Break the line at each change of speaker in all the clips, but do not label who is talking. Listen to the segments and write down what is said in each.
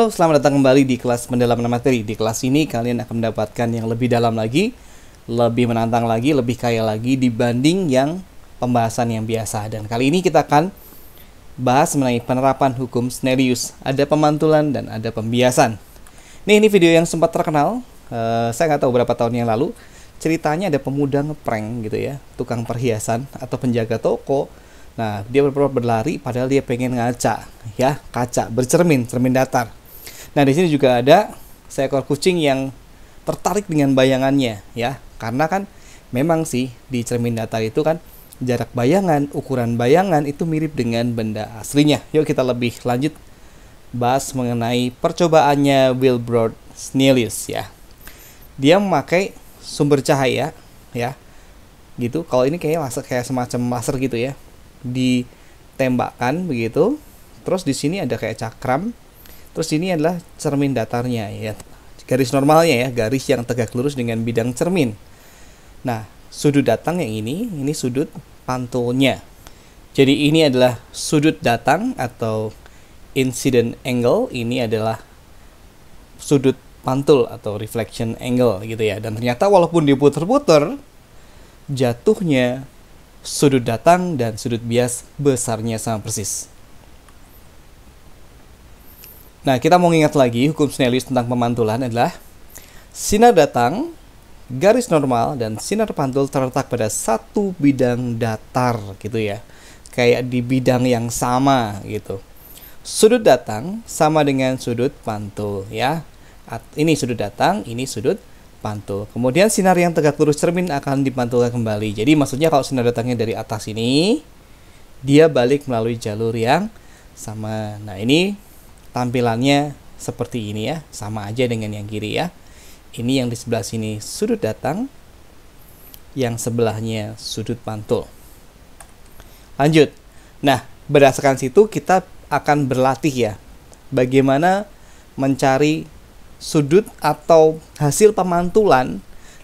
Halo, selamat datang kembali di kelas pendalaman materi. Di kelas ini kalian akan mendapatkan yang lebih dalam lagi, lebih menantang lagi, lebih kaya lagi dibanding yang pembahasan yang biasa. Dan kali ini kita akan bahas mengenai penerapan hukum Snellius. Ada pemantulan dan ada pembiasan. Ini video yang sempat terkenal. Saya nggak tahu berapa tahun yang lalu. Ceritanya ada pemuda ngeprank gitu ya, tukang perhiasan atau penjaga toko. Nah, dia berlari padahal dia pengen ngaca, ya, kaca, cermin datar. Nah, di sini juga ada seekor kucing yang tertarik dengan bayangannya, ya. Karena kan memang sih di cermin datar itu kan jarak bayangan, ukuran bayangan itu mirip dengan benda aslinya. Yuk kita lebih lanjut bahas mengenai percobaannya Wilbrod Snellius, ya. Dia memakai sumber cahaya, ya. Gitu. Kalau ini kayak semacam laser gitu ya. Ditembakkan begitu, terus di sini ada kayak cakram, terus ini adalah cermin datarnya ya, garis normalnya ya, garis yang tegak lurus dengan bidang cermin. Nah, sudut datang yang ini sudut pantulnya. Jadi ini adalah sudut datang atau incident angle, ini adalah sudut pantul atau reflection angle gitu ya. Dan ternyata walaupun diputer-puter, jatuhnya sudut datang dan sudut bias besarnya sama persis. Nah, kita mau ingat lagi hukum Snellius tentang pemantulan adalah sinar datang, garis normal, dan sinar pantul terletak pada satu bidang datar gitu ya. Kayak di bidang yang sama gitu. Sudut datang sama dengan sudut pantul ya. Ini sudut datang, ini sudut pantul. Kemudian sinar yang tegak lurus cermin akan dipantulkan kembali. Jadi maksudnya kalau sinar datangnya dari atas ini, dia balik melalui jalur yang sama. Nah, ini tampilannya seperti ini ya, sama aja dengan yang kiri ya. Ini yang di sebelah sini sudut datang, yang sebelahnya sudut pantul. Lanjut. Nah, berdasarkan situ kita akan berlatih ya, bagaimana mencari sudut atau hasil pemantulan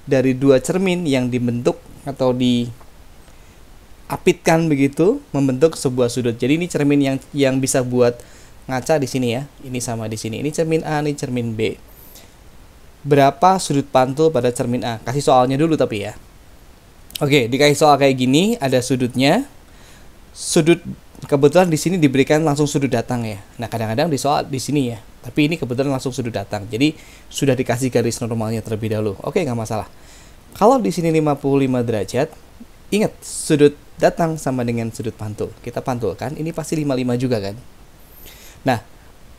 dari dua cermin yang dibentuk atau diapitkan begitu membentuk sebuah sudut. Jadi ini cermin yang bisa buat ngaca di sini ya. Ini sama di sini. Ini cermin A, ini cermin B. Berapa sudut pantul pada cermin A? Kasih soalnya dulu tapi ya. Oke, dikasih soal kayak gini, ada sudutnya. Sudut kebetulan di sini diberikan langsung sudut datang ya. Nah, kadang-kadang di soal di sini ya. Tapi ini kebetulan langsung sudut datang. Jadi sudah dikasih garis normalnya terlebih dahulu. Oke, nggak masalah. Kalau di sini 55 derajat, ingat sudut datang sama dengan sudut pantul. Kita pantulkan, ini pasti 55 juga kan. Nah,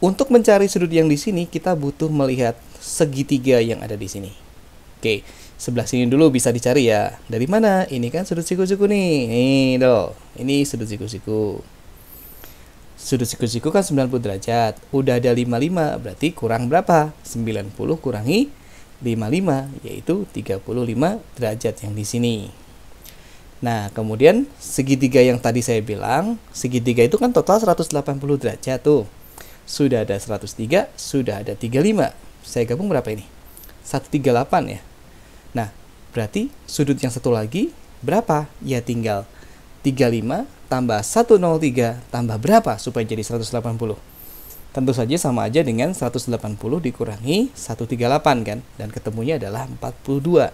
untuk mencari sudut yang di sini kita butuh melihat segitiga yang ada di sini. Oke, sebelah sini dulu bisa dicari ya. Dari mana? Ini kan sudut siku-siku nih. Nih, dong. Ini sudut siku-siku. Sudut siku-siku kan 90 derajat. Udah ada 55, berarti kurang berapa? 90 kurangi 55, yaitu 35 derajat yang di sini. Nah, kemudian segitiga yang tadi saya bilang, segitiga itu kan total 180 derajat tuh. Sudah ada 103, sudah ada 35. Saya gabung berapa ini? 138 ya. Nah, berarti sudut yang satu lagi berapa? Ya tinggal 35 tambah 103 tambah berapa supaya jadi 180? Tentu saja sama aja dengan 180 dikurangi 138 kan, dan ketemunya adalah 42.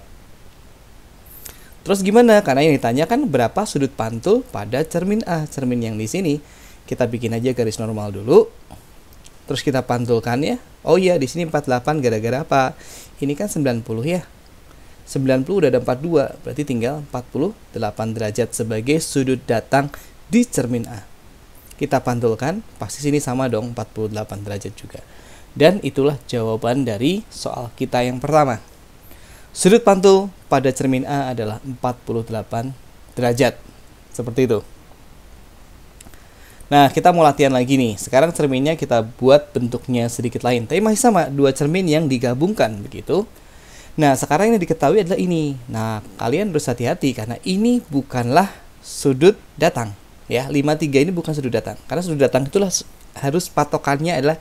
Terus gimana? Karena yang ditanya kan berapa sudut pantul pada cermin A, cermin yang di sini. Kita bikin aja garis normal dulu. Terus kita pantulkan ya. Oh iya, di sini 48 gara-gara apa? Ini kan 90 ya. 90 udah ada 42, berarti tinggal 48 derajat sebagai sudut datang di cermin A. Kita pantulkan, pasti sini sama dong, 48 derajat juga. Dan itulah jawaban dari soal kita yang pertama. Sudut pantul pada cermin A adalah 48 derajat. Seperti itu. Nah, kita mau latihan lagi nih. Sekarang cerminnya kita buat bentuknya sedikit lain. Tapi masih sama, dua cermin yang digabungkan begitu. Nah, sekarang yang diketahui adalah ini. Nah, kalian harus hati-hati karena ini bukanlah sudut datang. Ya, 53 ini bukan sudut datang. Karena sudut datang itulah harus patokannya adalah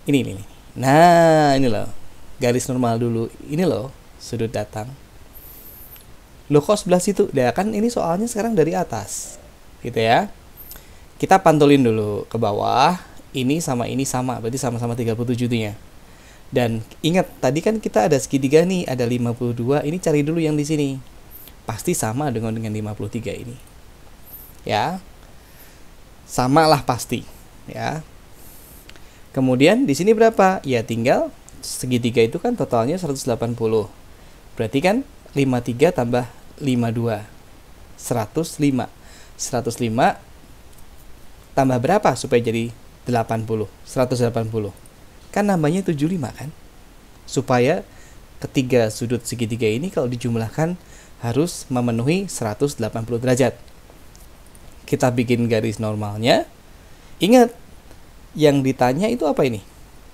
ini. Nah, ini loh. Garis normal dulu. Ini loh, sudut datang. Loh, kok sebelah situ? Ya kan ini soalnya sekarang dari atas. Gitu ya. Kita pantulin dulu ke bawah. ini sama, berarti sama-sama 37-nya. Dan ingat, tadi kan kita ada segitiga nih, ada 52, ini cari dulu yang di sini. Pasti sama dengan 53 ini. Ya. Sama lah pasti, ya. Kemudian di sini berapa? Ya tinggal segitiga itu kan totalnya 180. Berarti kan 53 tambah 52. 105. 105 tambah berapa supaya jadi 80? 180. Kan nambahnya 75 kan? Supaya ketiga sudut segitiga ini kalau dijumlahkan harus memenuhi 180 derajat. Kita bikin garis normalnya. Ingat, yang ditanya itu apa ini?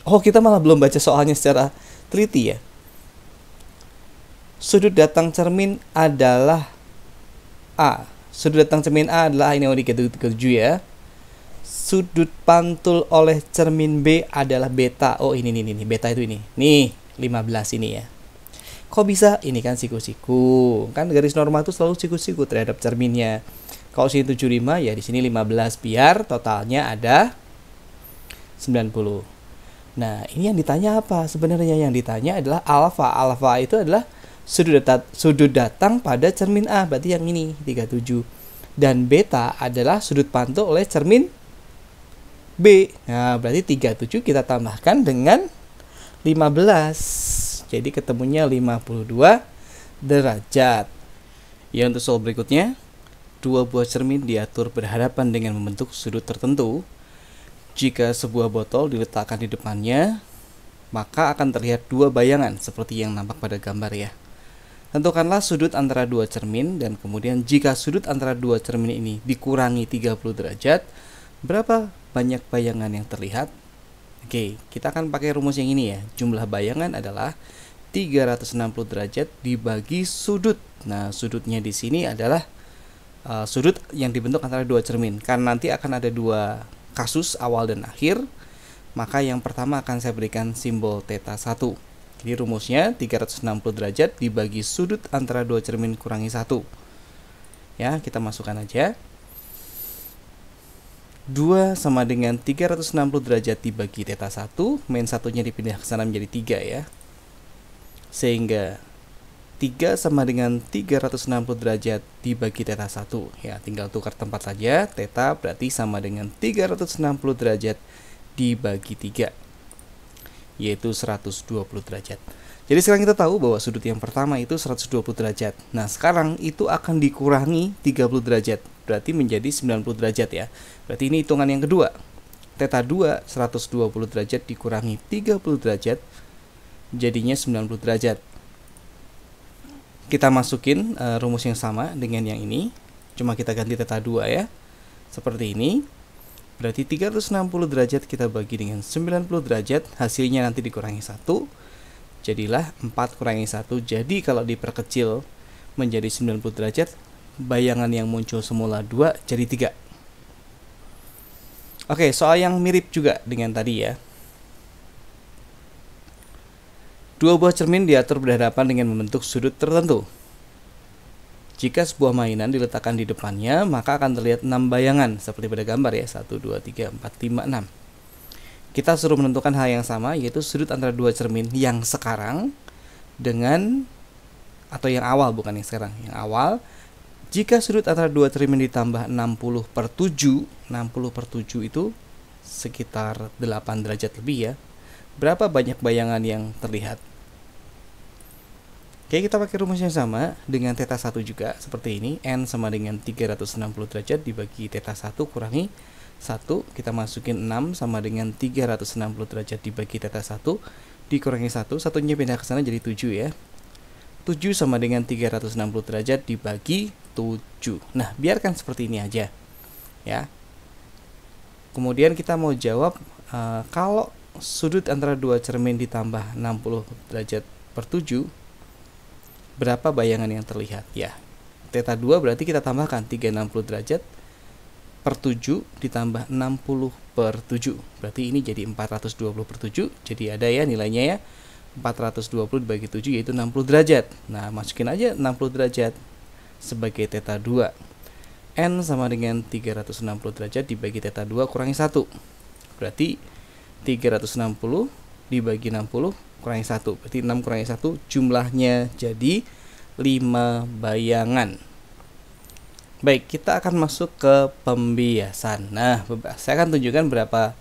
Oh, kita malah belum baca soalnya secara teliti ya. Sudut datang cermin adalah A. Sudut datang cermin A adalah ini yang di-37 ya. Sudut pantul oleh cermin B adalah beta. Oh, ini beta itu ini. Nih, 15 ini ya. Kok bisa? Ini kan siku-siku. Kan garis normal itu selalu siku-siku terhadap cerminnya. Kalau sini 75 ya di sini 15 biar totalnya ada 90. Nah, ini yang ditanya apa? Sebenarnya yang ditanya adalah alfa. Alfa itu adalah sudut datang pada cermin A, berarti yang ini 37. Dan beta adalah sudut pantul oleh cermin B. Nah, berarti 37 kita tambahkan dengan 15. Jadi ketemunya 52 derajat. Ya, untuk soal berikutnya, dua buah cermin diatur berhadapan dengan membentuk sudut tertentu. Jika sebuah botol diletakkan di depannya, maka akan terlihat dua bayangan seperti yang nampak pada gambar ya. Tentukanlah sudut antara dua cermin, dan kemudian jika sudut antara dua cermin ini dikurangi 30 derajat, berapa banyak bayangan yang terlihat? Oke, kita akan pakai rumus yang ini ya. Jumlah bayangan adalah 360 derajat dibagi sudut. Nah, sudutnya di sini adalah sudut yang dibentuk antara dua cermin. Karena nanti akan ada dua kasus awal dan akhir, maka yang pertama akan saya berikan simbol θ1. Jadi rumusnya 360 derajat dibagi sudut antara dua cermin kurangi 1. Ya, kita masukkan aja. 2 sama dengan 360 derajat dibagi θ1, min satunya dipindah ke sana menjadi 3 ya. Sehingga 3 sama dengan 360 derajat dibagi θ1. Ya, tinggal tukar tempat saja. Θ berarti sama dengan 360 derajat dibagi 3, yaitu 120 derajat. Jadi sekarang kita tahu bahwa sudut yang pertama itu 120 derajat. Nah, sekarang itu akan dikurangi 30 derajat. Berarti menjadi 90 derajat ya. Berarti ini hitungan yang kedua. θ2 120 derajat dikurangi 30 derajat, jadinya 90 derajat. Kita masukin rumus yang sama dengan yang ini, cuma kita ganti θ2 ya. Seperti ini. Berarti 360 derajat kita bagi dengan 90 derajat, hasilnya nanti dikurangi 1. Jadilah 4 kurangi 1. Jadi kalau diperkecil menjadi 90 derajat, bayangan yang muncul semula 2 jadi 3. Oke, soal yang mirip juga dengan tadi ya. Dua buah cermin diatur berhadapan dengan membentuk sudut tertentu. Jika sebuah mainan diletakkan di depannya, maka akan terlihat 6 bayangan seperti pada gambar ya. 1, 2, 3, 4, 5, 6. Kita suruh menentukan hal yang sama, yaitu sudut antara dua cermin yang sekarang dengan, atau yang awal, bukan yang sekarang, yang awal. Jika sudut antara dua cermin ditambah 60/7, 60/7 itu sekitar 8 derajat lebih ya. Berapa banyak bayangan yang terlihat? Oke, kita pakai rumus yang sama dengan θ1 juga seperti ini. N sama dengan 360 derajat dibagi θ1 kurangi 1. Kita masukin 6 sama dengan 360 derajat dibagi θ1 dikurangi 1. Satunya pindah ke sana jadi 7 ya. 7 sama dengan 360 derajat dibagi 7. Nah, biarkan seperti ini aja ya. Kemudian kita mau jawab kalau sudut antara dua cermin ditambah 60 derajat per 7, berapa bayangan yang terlihat? Ya, θ2 berarti kita tambahkan 360 derajat per 7 ditambah 60/7. Berarti ini jadi 420/7. Jadi ada ya nilainya ya. 420 dibagi 7 yaitu 60 derajat. Nah, masukin aja 60 derajat sebagai θ2. N sama dengan 360 derajat dibagi θ2 kurangi 1. Berarti 360 dibagi 60 kurangi 1. Berarti 6 kurangi 1 jumlahnya jadi 5 bayangan. Baik, kita akan masuk ke pembiasan. Nah, saya akan tunjukkan berapa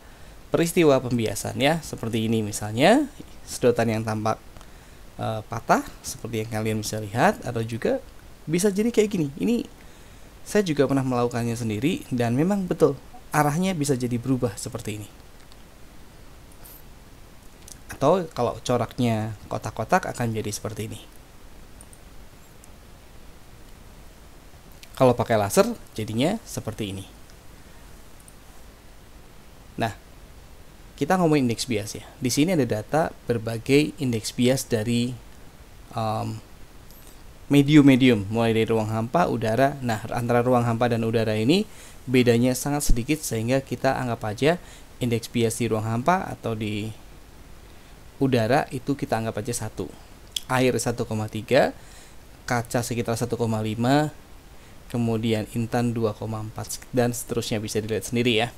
peristiwa pembiasan ya. Seperti ini misalnya, sedotan yang tampak patah seperti yang kalian bisa lihat, atau juga bisa jadi kayak gini. Ini saya juga pernah melakukannya sendiri dan memang betul arahnya bisa jadi berubah seperti ini. Atau kalau coraknya kotak-kotak akan jadi seperti ini. Kalau pakai laser jadinya seperti ini. Nah, kita ngomongin indeks bias ya. Di sini ada data berbagai indeks bias dari medium-medium, mulai dari ruang hampa, udara. Nah, antara ruang hampa dan udara ini bedanya sangat sedikit, sehingga kita anggap aja indeks bias di ruang hampa atau di udara itu kita anggap aja 1. Air 1,3, kaca sekitar 1,5, kemudian intan 2,4, dan seterusnya, bisa dilihat sendiri ya.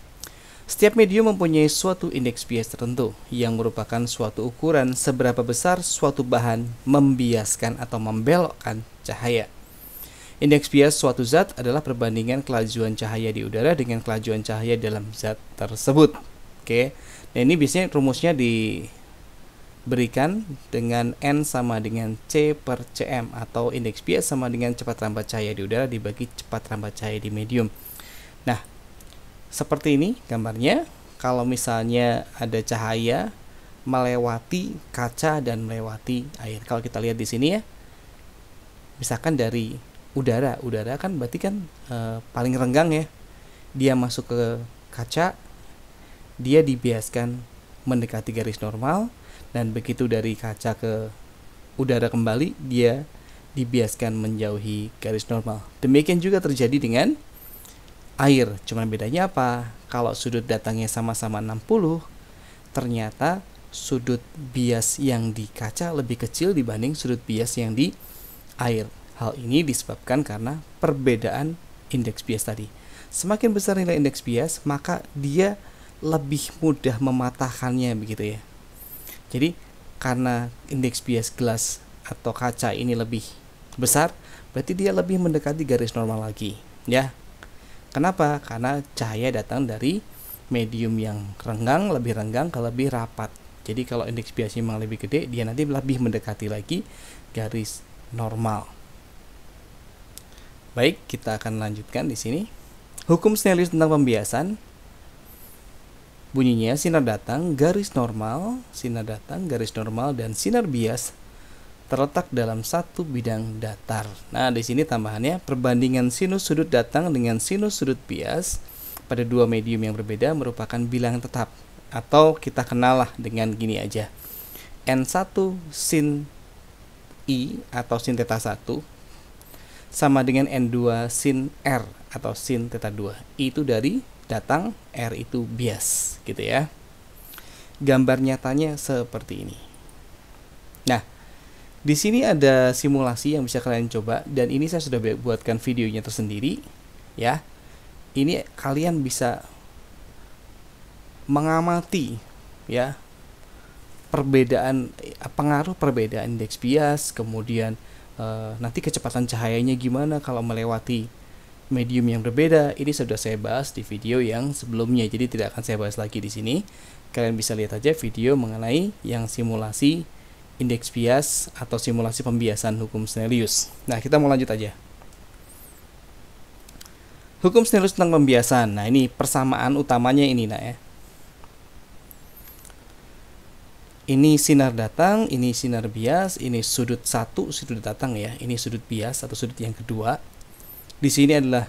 Setiap medium mempunyai suatu indeks bias tertentu yang merupakan suatu ukuran seberapa besar suatu bahan membiaskan atau membelokkan cahaya. Indeks bias suatu zat adalah perbandingan kelajuan cahaya di udara dengan kelajuan cahaya dalam zat tersebut. Oke. Nah, ini biasanya rumusnya diberikan dengan N sama dengan C per Cm, atau indeks bias sama dengan cepat rambat cahaya di udara dibagi cepat rambat cahaya di medium. Nah, seperti ini gambarnya. Kalau misalnya ada cahaya melewati kaca dan melewati air. Kalau kita lihat di sini ya, misalkan dari udara kan berarti kan paling renggang ya. Dia masuk ke kaca, dia dibiaskan mendekati garis normal, dan begitu dari kaca ke udara kembali, dia dibiaskan menjauhi garis normal. Demikian juga terjadi dengan air. Cuman bedanya apa? Kalau sudut datangnya sama-sama 60, ternyata sudut bias yang di kaca lebih kecil dibanding sudut bias yang di air. Hal ini disebabkan karena perbedaan indeks bias tadi. Semakin besar nilai indeks bias, maka dia lebih mudah mematahkannya, begitu ya. Jadi karena indeks bias gelas atau kaca ini lebih besar, berarti dia lebih mendekati garis normal lagi, ya. Kenapa? Karena cahaya datang dari medium yang renggang, lebih renggang ke lebih rapat. Jadi kalau indeks biasnya memang lebih gede, dia nanti lebih mendekati lagi garis normal. Baik, kita akan lanjutkan di sini. Hukum Snellius tentang pembiasan. Bunyinya sinar datang, garis normal, dan sinar bias terletak dalam satu bidang datar. Nah, di sini tambahannya perbandingan sinus sudut datang dengan sinus sudut bias pada dua medium yang berbeda merupakan bilangan tetap, atau kita kenal lah dengan gini aja. N1 sin I atau sin theta 1 sama dengan N2 sin R atau sin theta 2. I itu dari datang, R itu bias, gitu ya. Gambar nyatanya seperti ini. Nah, di sini ada simulasi yang bisa kalian coba, dan ini saya sudah buatkan videonya tersendiri ya. Ini kalian bisa mengamati ya pengaruh perbedaan indeks bias, kemudian nanti kecepatan cahayanya gimana kalau melewati medium yang berbeda. Ini sudah saya bahas di video yang sebelumnya, jadi tidak akan saya bahas lagi di sini. Kalian bisa lihat aja video mengenai yang simulasi indeks bias atau simulasi pembiasan hukum Snellius. Nah, kita mau lanjut aja. Hukum Snellius tentang pembiasan. Nah, ini persamaan utamanya ini, nah ya. Ini sinar datang, ini sinar bias, ini sudut satu, sudut datang ya. Ini sudut bias atau sudut yang kedua. Di sini adalah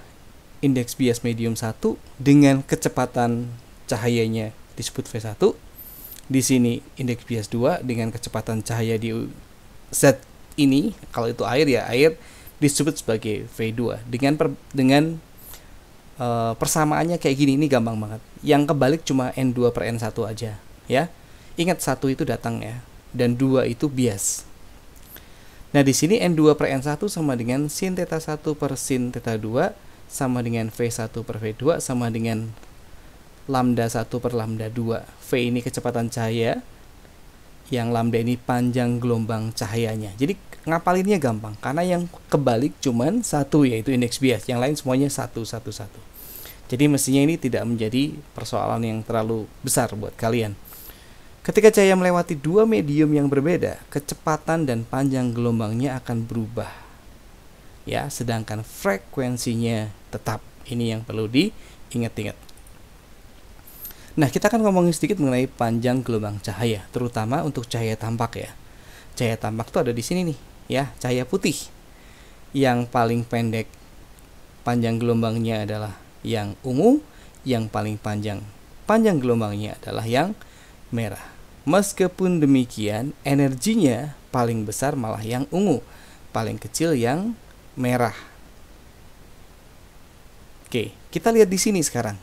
indeks bias medium 1 dengan kecepatan cahayanya disebut V1. Di sini indeks bias 2 dengan kecepatan cahaya di Z ini, kalau itu air ya, air disebut sebagai V2. Dengan persamaannya kayak gini, ini gampang banget. Yang kebalik cuma N2 per N1 aja ya. Ingat 1 itu datang ya, dan 2 itu bias. Nah, di sini N2 per N1 sama dengan sin theta 1 per sin theta 2 sama dengan V1 per V2 sama dengan lambda 1 per lambda 2. V ini kecepatan cahaya, yang lambda ini panjang gelombang cahayanya. Jadi ngapalinnya gampang, karena yang kebalik cuman satu, yaitu indeks bias. Yang lain semuanya 1, 1, 1. Jadi mestinya ini tidak menjadi persoalan yang terlalu besar buat kalian. Ketika cahaya melewati dua medium yang berbeda, kecepatan dan panjang gelombangnya akan berubah. Ya, sedangkan frekuensinya tetap. Ini yang perlu diingat-ingat. Nah, kita akan ngomongin sedikit mengenai panjang gelombang cahaya, terutama untuk cahaya tampak ya. Cahaya tampak tuh ada di sini nih, ya, cahaya putih. Yang paling pendek panjang gelombangnya adalah yang ungu, yang paling panjang gelombangnya adalah yang merah. Meskipun demikian, energinya paling besar malah yang ungu, paling kecil yang merah. Oke, kita lihat di sini sekarang.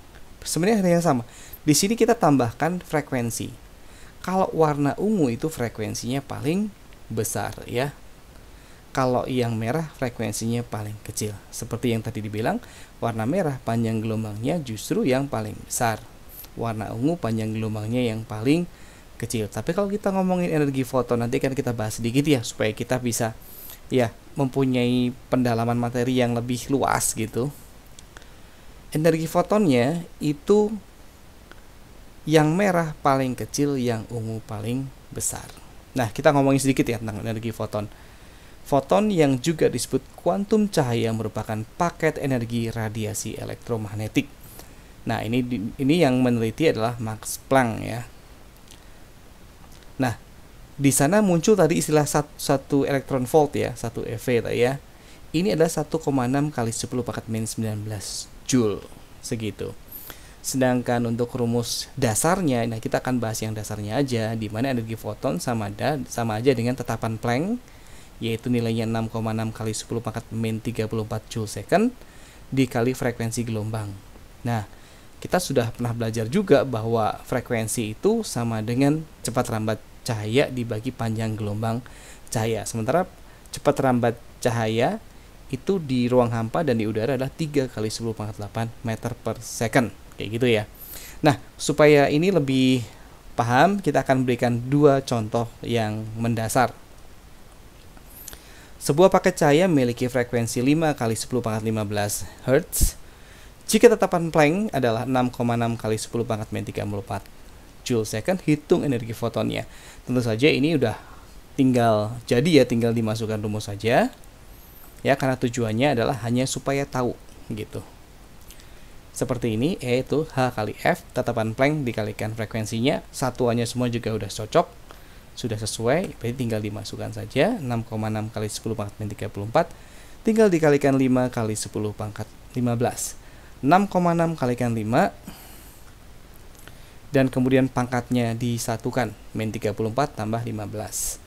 Sebenarnya ada yang sama. Di sini kita tambahkan frekuensi. Kalau warna ungu itu frekuensinya paling besar ya. Kalau yang merah frekuensinya paling kecil. Seperti yang tadi dibilang, warna merah panjang gelombangnya justru yang paling besar. Warna ungu panjang gelombangnya yang paling kecil. Tapi kalau kita ngomongin energi foton, nanti kan kita bahas sedikit ya, supaya kita bisa ya mempunyai pendalaman materi yang lebih luas gitu. Energi fotonnya itu yang merah paling kecil, yang ungu paling besar. Nah, kita ngomongin sedikit ya tentang energi foton. Foton yang juga disebut kuantum cahaya merupakan paket energi radiasi elektromagnetik. Nah, ini yang meneliti adalah Max Planck ya. Nah, di sana muncul tadi istilah satu elektron volt ya, 1 eV tadi ya. Ini adalah 1,6 kali 10 pangkat min 19 Joule segitu. Sedangkan untuk rumus dasarnya, nah kita akan bahas yang dasarnya aja, di mana energi foton sama aja dengan tetapan Planck, yaitu nilainya 6,6 kali 10 pangkat min 34 Joule second dikali frekuensi gelombang. Nah, kita sudah pernah belajar juga bahwa frekuensi itu sama dengan cepat rambat cahaya dibagi panjang gelombang cahaya. Sementara cepat rambat cahaya itu di ruang hampa dan di udara adalah 3 kali 10 pangkat 8 meter per second. Kayak gitu ya. Nah, supaya ini lebih paham, kita akan berikan dua contoh yang mendasar. Sebuah paket cahaya memiliki frekuensi 5 kali 10 pangkat 15 Hz. Jika tetapan Planck adalah 6,6 kali 10 pangkat min 34 Joule second, hitung energi fotonnya. Tentu saja ini udah tinggal dimasukkan rumus saja. Ya, karena tujuannya adalah hanya supaya tahu gitu. Seperti ini, E itu H kali F, tetapan Planck dikalikan frekuensinya, satuannya semua juga udah cocok, sudah sesuai, berarti tinggal dimasukkan saja, 6,6 kali 10 pangkat min 34, tinggal dikalikan 5 kali 10 pangkat 15. 6,6 kalikan 5, dan kemudian pangkatnya disatukan, min 34 tambah 15.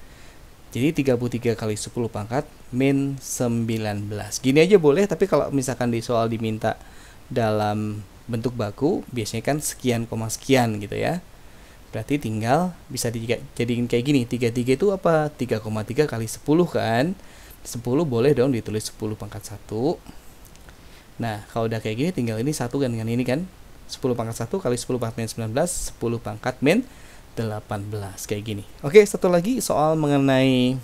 Jadi 33 kali 10 pangkat min 19. Gini aja boleh, tapi kalau misalkan di soal diminta dalam bentuk baku, biasanya kan sekian koma sekian gitu ya. Berarti tinggal bisa dijadiin kayak gini. 33 itu apa? 3,3 kali 10 kan. 10 boleh dong ditulis 10 pangkat 1. Nah, kalau udah kayak gini tinggal ini satu kan dengan ini kan. 10 pangkat 1 kali 10 pangkat min 19, 10 pangkat min 18 kayak gini. Oke, satu lagi soal mengenai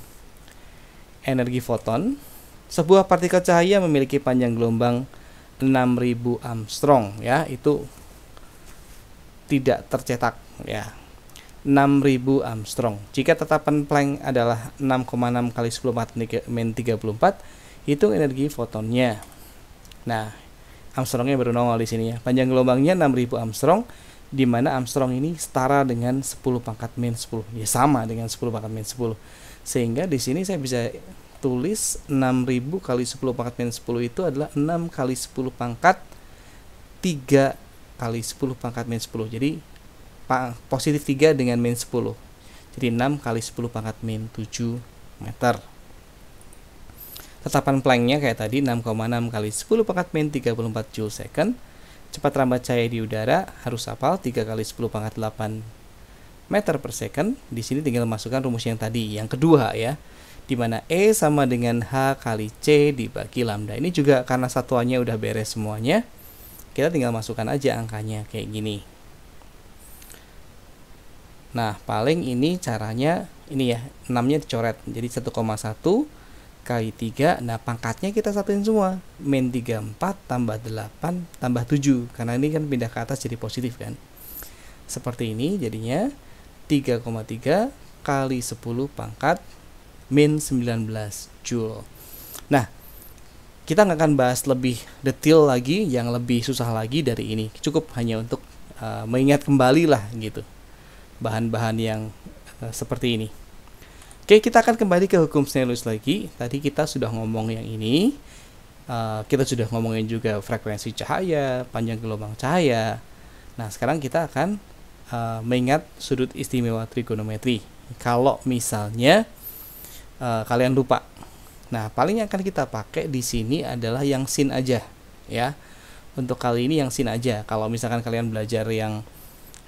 energi foton. Sebuah partikel cahaya memiliki panjang gelombang 6000 Armstrong ya, itu tidak tercetak ya. 6000 Armstrong. Jika tetapan Planck adalah 6,6 kali 10 pangkat min 34, hitung energi fotonnya. Nah, Armstrongnya baru nongol di sini ya. Panjang gelombangnya 6000 Armstrong, di mana Armstrong ini setara dengan 10 pangkat min 10. Ya sama dengan 10 pangkat min 10. Sehingga di sini saya bisa tulis 6000 kali 10 pangkat min 10 itu adalah 6 kali 10 pangkat 3 kali 10 pangkat min 10. Jadi positif 3 dengan min 10. Jadi 6 kali 10 pangkat min 7 meter. Tetapan Planck-nya kayak tadi 6,6 kali 10 pangkat min 34 Joule second. Cepat rambat cahaya di udara harus hafal 3 kali 10 pangkat 8 meter per second. Di sini tinggal masukkan rumus yang tadi, yang kedua ya, di mana E sama dengan H kali C dibagi lambda. Ini juga karena satuannya udah beres semuanya, kita tinggal masukkan aja angkanya kayak gini. Nah, paling ini caranya ini ya, 6-nya dicoret. Jadi 1,1 kali 3. Nah, pangkatnya kita satuin semua. Min 34 tambah 8 tambah 7. Karena ini kan pindah ke atas jadi positif kan. Seperti ini jadinya 3,3 kali 10 pangkat min 19 Joule. Nah, kita nggak akan bahas lebih detail lagi, yang lebih susah lagi dari ini. Cukup hanya untuk mengingat kembali lah gitu. Bahan-bahan yang seperti ini. Oke, kita akan kembali ke hukum Snellius lagi. Tadi kita sudah ngomong yang ini. Kita sudah ngomongin juga frekuensi cahaya, panjang gelombang cahaya. Nah, sekarang kita akan mengingat sudut istimewa trigonometri. Kalau misalnya kalian lupa. Nah, paling yang akan kita pakai di sini adalah yang sin aja, ya. Untuk kali ini yang sin aja. Kalau misalkan kalian belajar yang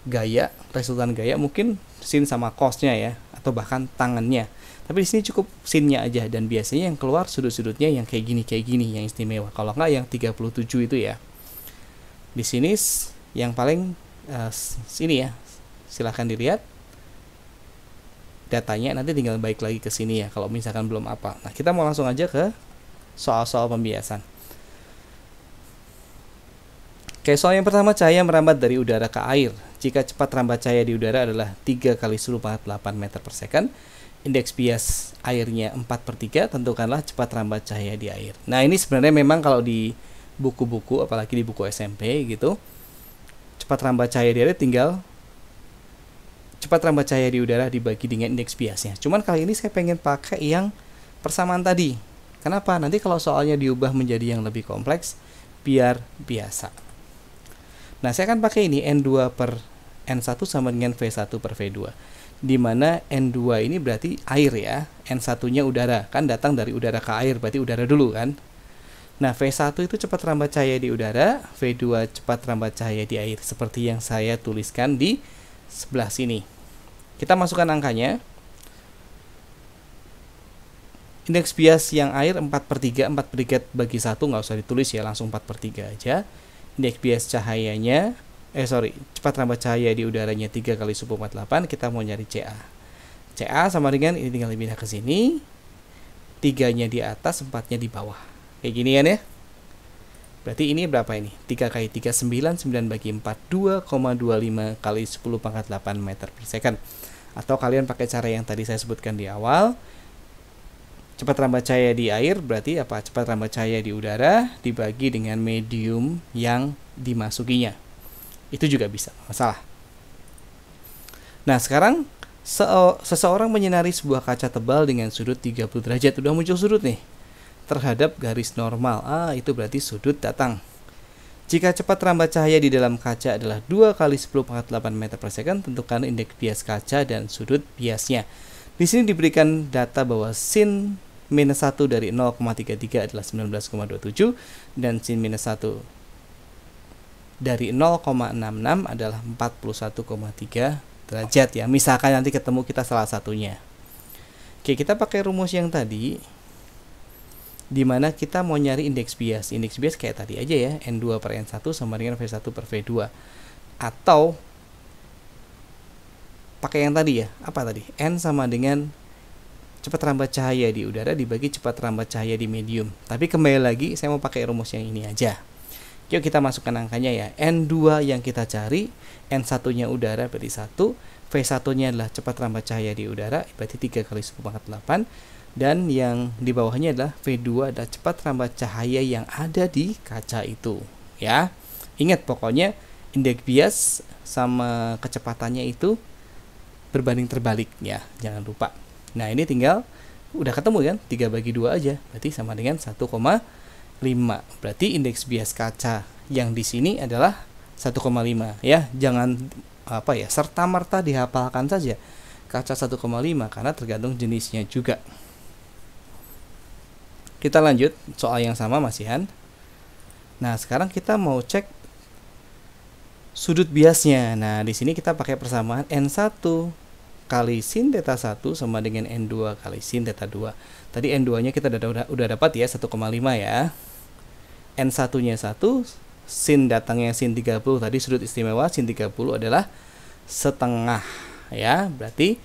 gaya, resultan gaya, mungkin sin sama cosnya ya, atau bahkan tangannya. Tapi di sini cukup sinnya aja, dan biasanya yang keluar sudut-sudutnya yang kayak gini yang istimewa. Kalau enggak yang 37 itu ya. Di sini yang paling sini ya. Silahkan dilihat datanya, nanti tinggal balik lagi ke sini ya kalau misalkan belum apa. Nah, kita mau langsung aja ke soal-soal pembiasan. Oke, soal yang pertama, cahaya merambat dari udara ke air. Jika cepat rambat cahaya di udara adalah 3 kali 10⁴ meter per second, indeks bias airnya 4/3, tentukanlah cepat rambat cahaya di air. Nah, ini sebenarnya memang kalau di buku-buku, apalagi di buku SMP gitu, cepat rambat cahaya di air tinggal cepat rambat cahaya di udara dibagi dengan indeks biasnya. Cuman kali ini saya pengen pakai yang persamaan tadi. Kenapa? Nanti kalau soalnya diubah menjadi yang lebih kompleks, biar biasa. Nah, saya akan pakai ini N2 per N1 sama dengan V1 per V2. Di mana N2 ini berarti air ya, N1-nya udara. Kan datang dari udara ke air, berarti udara dulu kan. Nah, V1 itu cepat rambat cahaya di udara, V2 cepat rambat cahaya di air. Seperti yang saya tuliskan di sebelah sini. Kita masukkan angkanya. Indeks bias yang air 4/3, 4/3 bagi 1 nggak usah ditulis ya, langsung 4/3 aja. Indeks bias cahayanya, cepat rambat cahaya di udaranya 3 kali 10⁴, kita mau nyari CA. CA sama dengan, ini tinggal pindah ke sini, 3-nya di atas, 4-nya di bawah. Kayak gini kan ya. Berarti ini berapa ini? 3 kali 3, 9, 9 bagi 4, 2,25 kali 10⁸ meter per second. Atau kalian pakai cara yang tadi saya sebutkan di awal, cepat rambat cahaya di air berarti apa? Cepat rambat cahaya di udara dibagi dengan medium yang dimasukinya. Itu juga bisa, masalah. Nah, sekarang seseorang menyinari sebuah kaca tebal dengan sudut 30 derajat. Udah muncul sudut nih terhadap garis normal. Itu berarti sudut datang. Jika cepat rambat cahaya di dalam kaca adalah 2 kali 10⁸ meter per second, tentukan indeks bias kaca dan sudut biasnya. Di sini diberikan data bahwa sin minus 1 dari 0,33 adalah 19,27 dan sin minus 1 dari 0,66 adalah 41,3 derajat ya. Misalkan nanti ketemu kita salah satunya. Oke, kita pakai rumus yang tadi, di mana kita mau nyari indeks bias. Indeks bias kayak tadi aja ya, N2 per N1 sama dengan V1 per V2. Atau pakai yang tadi ya, apa tadi? N sama dengan cepat rambat cahaya di udara dibagi cepat rambat cahaya di medium. Tapi kembali lagi, saya mau pakai rumus yang ini aja. Yuk kita masukkan angkanya ya. N2 yang kita cari, N1-nya udara berarti 1, V1-nya adalah cepat rambat cahaya di udara berarti 3 kali 10⁸, dan yang di bawahnya adalah V2 adalah cepat rambat cahaya yang ada di kaca itu ya. Ingat pokoknya indeks bias sama kecepatannya itu berbanding terbalik ya, jangan lupa. Nah, ini tinggal udah ketemu kan, 3 bagi 2 aja berarti sama dengan 1,5. Berarti indeks bias kaca yang di sini adalah 1,5 ya. Jangan serta-merta dihafalkan saja kaca 1,5 karena tergantung jenisnya juga. Kita lanjut soal yang sama masihan. Nah, sekarang kita mau cek sudut biasnya. Nah, di sini kita pakai persamaan N1 kali sin theta 1 sama dengan N2 kali sin theta 2. Tadi N2-nya kita udah dapat ya, 1,5 ya. N1-nya 1, sin datangnya sin 30, tadi sudut istimewa sin 30 adalah setengah ya. Berarti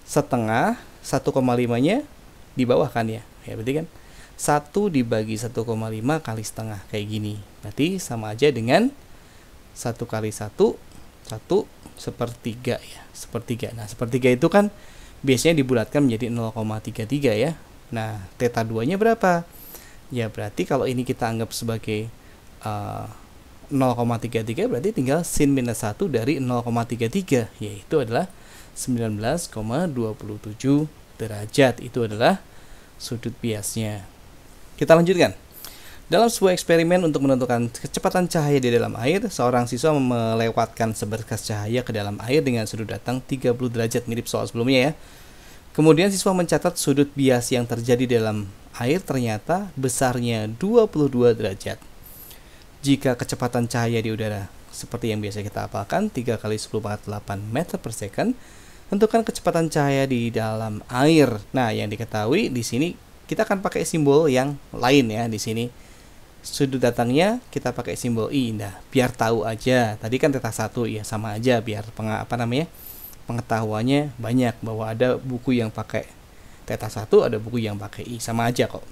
setengah 1,5-nya di bawah kan ya. Ya berarti kan 1 dibagi 1,5 kali setengah kayak gini. Berarti sama aja dengan 1 kali 1 1/3 ya. Sepertiga. Nah, sepertiga itu kan biasanya dibulatkan menjadi 0,33 ya. Nah, theta 2-nya berapa? Ya berarti kalau ini kita anggap sebagai 0,33, berarti tinggal sin minus 1 dari 0,33, yaitu adalah 19,27 derajat. Itu adalah sudut biasnya. Kita lanjutkan. Dalam sebuah eksperimen untuk menentukan kecepatan cahaya di dalam air, seorang siswa melewatkan seberkas cahaya ke dalam air dengan sudut datang 30 derajat, mirip soal sebelumnya ya. Kemudian siswa mencatat sudut bias yang terjadi dalam air ternyata besarnya 22 derajat. Jika kecepatan cahaya di udara seperti yang biasa kita hafalkan 3 kali 10⁸ meter per second, tentukan kecepatan cahaya di dalam air. Nah, yang diketahui di sini kita akan pakai simbol yang lain ya di sini. Sudut datangnya kita pakai simbol I. Nah, biar tahu aja. Tadi kan theta 1 ya, sama aja biar pengetahuannya banyak bahwa ada buku yang pakai theta 1, ada buku yang pakai I, sama aja kok.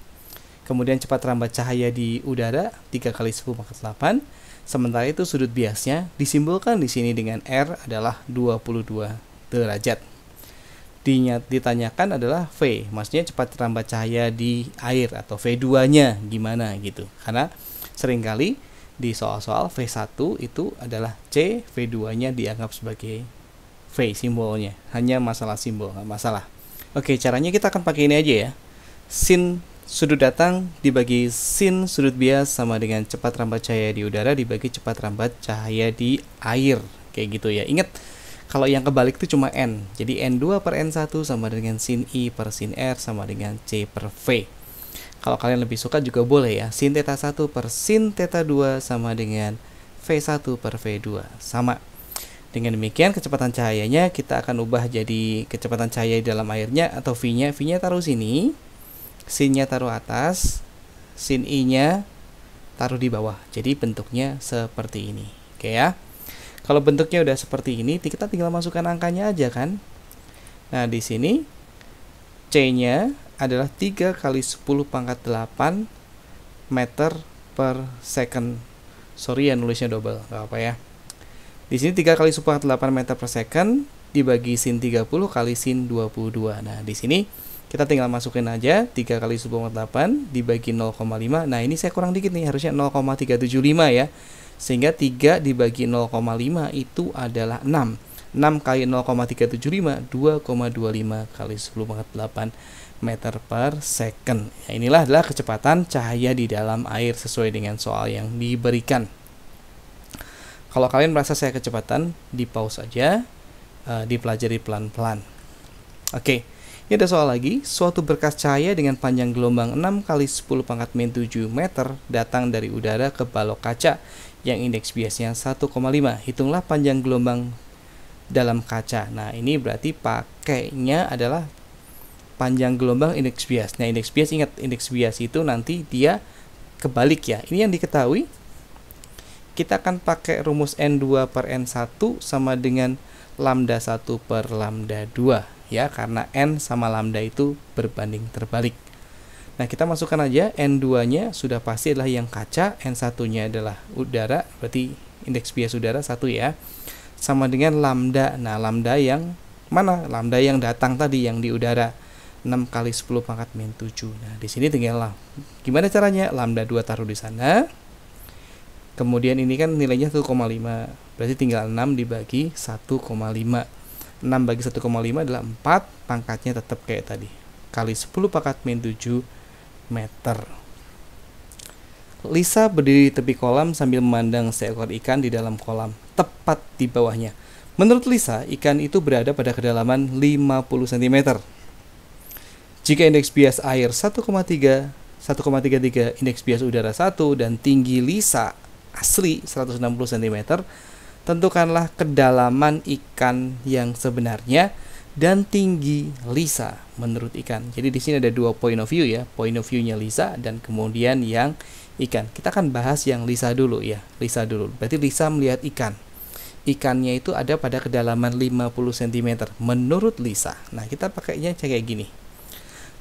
Kemudian cepat rambat cahaya di udara 3 kali 10⁸. Sementara itu sudut biasnya disimbolkan di sini dengan R adalah 22 derajat. Ditanyakan adalah V, maksudnya cepat rambat cahaya di air atau V2-nya gimana gitu. Karena seringkali di soal-soal V1 itu adalah C, V2-nya dianggap sebagai V simbolnya. Hanya masalah simbol, nggak masalah. Oke, caranya kita akan pakai ini aja ya. Sin sudut datang dibagi sin sudut bias sama dengan cepat rambat cahaya di udara dibagi cepat rambat cahaya di air. Kayak gitu ya. Ingat, kalau yang kebalik itu cuma N. Jadi N2 per N1 sama dengan sin I per sin R sama dengan C per V. Kalau kalian lebih suka juga boleh ya. Sin theta 1 per sin theta 2 sama dengan V1 per V2. Sama. Dengan demikian kecepatan cahayanya kita akan ubah jadi kecepatan cahaya di dalam airnya atau V-nya. V-nya taruh sini. Sin-nya taruh atas. Sin I-nya taruh di bawah. Jadi bentuknya seperti ini. Oke ya. Kalau bentuknya udah seperti ini, kita tinggal masukkan angkanya aja kan. Nah, di sini C-nya adalah 3 kali 10⁸ meter per second. Sorry ya nulisnya double, nggak apa ya. Di sini 3 kali 10⁸ meter per second dibagi sin 30 kali sin 22. Nah, di sini kita tinggal masukin aja 3 kali 10⁸ dibagi 0,5. Nah, ini saya kurang dikit nih, harusnya 0,375 ya. Sehingga 3 dibagi 0,5 itu adalah 6. 6 kali 0,375, 2,25 kali 10⁸ meter per second. Ya, inilah adalah kecepatan cahaya di dalam air sesuai dengan soal yang diberikan. Kalau kalian merasa saya kecepatan, di pause aja, dipelajari pelan-pelan. Oke, ini ada soal lagi. Suatu berkas cahaya dengan panjang gelombang 6 kali 10⁻⁷ meter datang dari udara ke balok kaca yang indeks biasnya 1,5. Hitunglah panjang gelombang dalam kaca. Nah, ini berarti pakainya adalah panjang gelombang indeks bias. Nah, indeks bias, ingat, indeks bias itu nanti dia kebalik ya. Ini yang diketahui. Kita akan pakai rumus N2 per N1 sama dengan lambda 1 per lambda 2 ya, karena N sama lambda itu berbanding terbalik. Nah, kita masukkan aja N2-nya sudah pasti adalah yang kaca, N1-nya adalah udara, berarti indeks bias udara 1 ya. Sama dengan lambda. Nah, lambda yang mana? Lambda yang datang tadi yang di udara 6 kali 10⁻⁷. Nah, di sini tinggal gimana caranya? Lambda 2 taruh di sana. Kemudian ini kan nilainya 1,5. Berarti tinggal 6 dibagi 1,5. 6 bagi 1,5 adalah 4, pangkatnya tetap kayak tadi. Kali 10⁻⁷ meter. Lisa berdiri di tepi kolam sambil memandang seekor ikan di dalam kolam, tepat di bawahnya. Menurut Lisa, ikan itu berada pada kedalaman 50 cm. Jika indeks bias air 1,33, indeks bias udara 1, dan tinggi Lisa asli 160 cm, tentukanlah kedalaman ikan yang sebenarnya dan tinggi Lisa menurut ikan. Jadi di sini ada dua point of view ya, point of view-nya Lisa dan kemudian yang ikan. Kita akan bahas yang Lisa dulu ya, Lisa dulu. Berarti Lisa melihat ikan. ikannya itu ada pada kedalaman 50 cm menurut Lisa. Nah, kita pakainya kayak gini.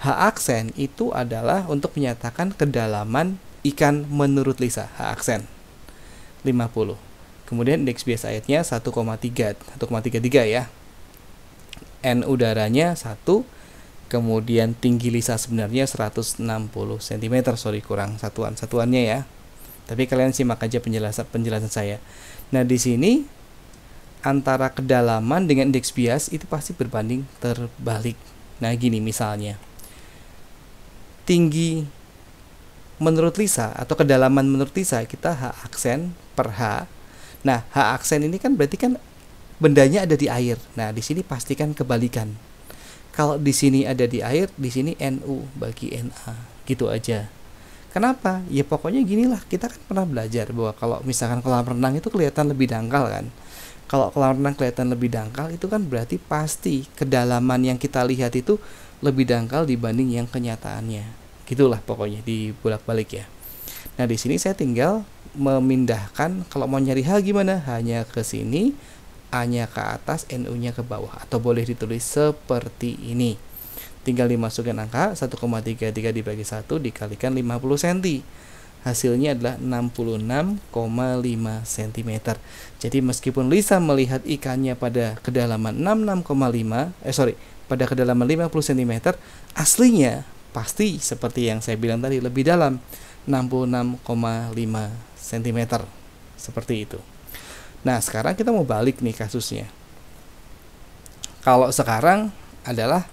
H aksen itu adalah untuk menyatakan kedalaman ikan menurut Lisa, H aksen 50. Kemudian indeks bias airnya 1,33 ya. N udaranya 1. Kemudian tinggi Lisa sebenarnya 160 cm. Sorry, kurang satuannya ya. Tapi kalian simak aja penjelasan saya. Nah, di sini antara kedalaman dengan indeks bias itu pasti berbanding terbalik. Nah, gini misalnya. Tinggi menurut Lisa atau kedalaman menurut Lisa kita H aksen per H. Nah, H aksen ini kan berarti kan bendanya ada di air. Nah, di sini pastikan kebalikan. Kalau di sini ada di air, di sini NU bagi NA. Gitu aja. Kenapa? Ya pokoknya ginilah. Kita kan pernah belajar bahwa kalau misalkan kolam renang itu kelihatan lebih dangkal kan. Kalau kolam renang kelihatan lebih dangkal itu kan berarti pasti kedalaman yang kita lihat itu lebih dangkal dibanding yang kenyataannya. Gitulah pokoknya dibolak-balik ya. Nah, di sini saya tinggal memindahkan, kalau mau nyari H gimana? Hanya ke sini, A-nya ke atas, NU-nya ke bawah, atau boleh ditulis seperti ini. Tinggal dimasukkan angka 1,33 dibagi 1 dikalikan 50 cm. Hasilnya adalah 66,5 cm. Jadi meskipun Lisa melihat ikannya pada kedalaman pada kedalaman 50 cm, aslinya pasti seperti yang saya bilang tadi lebih dalam, 66,5 cm. Seperti itu. Nah, sekarang kita mau balik nih kasusnya. Kalau sekarang adalah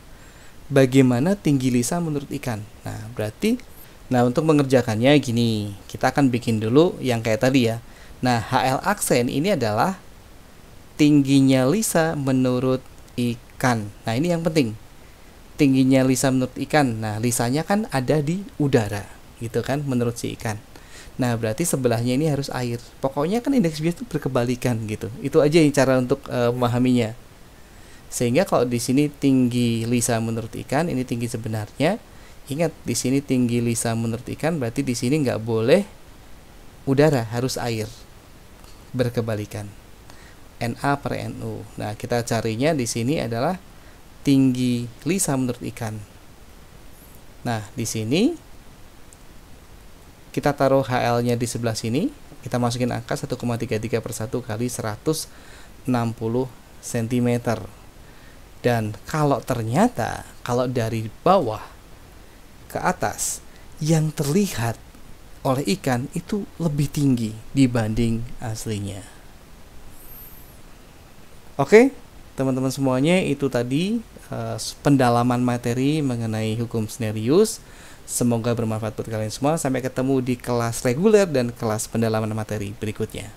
bagaimana tinggi Lisa menurut ikan. Nah, untuk mengerjakannya gini, kita akan bikin dulu yang kayak tadi ya. Nah, HL aksen ini adalah tingginya Lisa menurut ikan. Nah, ini yang penting. Tingginya Lisa menurut ikan. Nah, Lisanya kan ada di udara, gitu kan, menurut si ikan. Nah, berarti sebelahnya ini harus air. Pokoknya kan indeks bias itu berkebalikan gitu. Itu aja yang cara untuk memahaminya. Sehingga kalau di sini tinggi Lisa menurut ikan, ini tinggi sebenarnya. Ingat, di sini tinggi Lisa menurut ikan, berarti di sini nggak boleh udara, harus air. Berkebalikan. NA per NU. Nah, kita carinya di sini adalah tinggi Lisa menurut ikan. Nah, di sini kita taruh HL-nya di sebelah sini. Kita masukin angka 1,33 per 1 kali 160 cm. Dan kalau ternyata, kalau dari bawah ke atas, yang terlihat oleh ikan itu lebih tinggi dibanding aslinya. Oke, teman-teman semuanya, itu tadi pendalaman materi mengenai hukum Snellius. Semoga bermanfaat buat kalian semua. Sampai ketemu di kelas reguler dan kelas pendalaman materi berikutnya.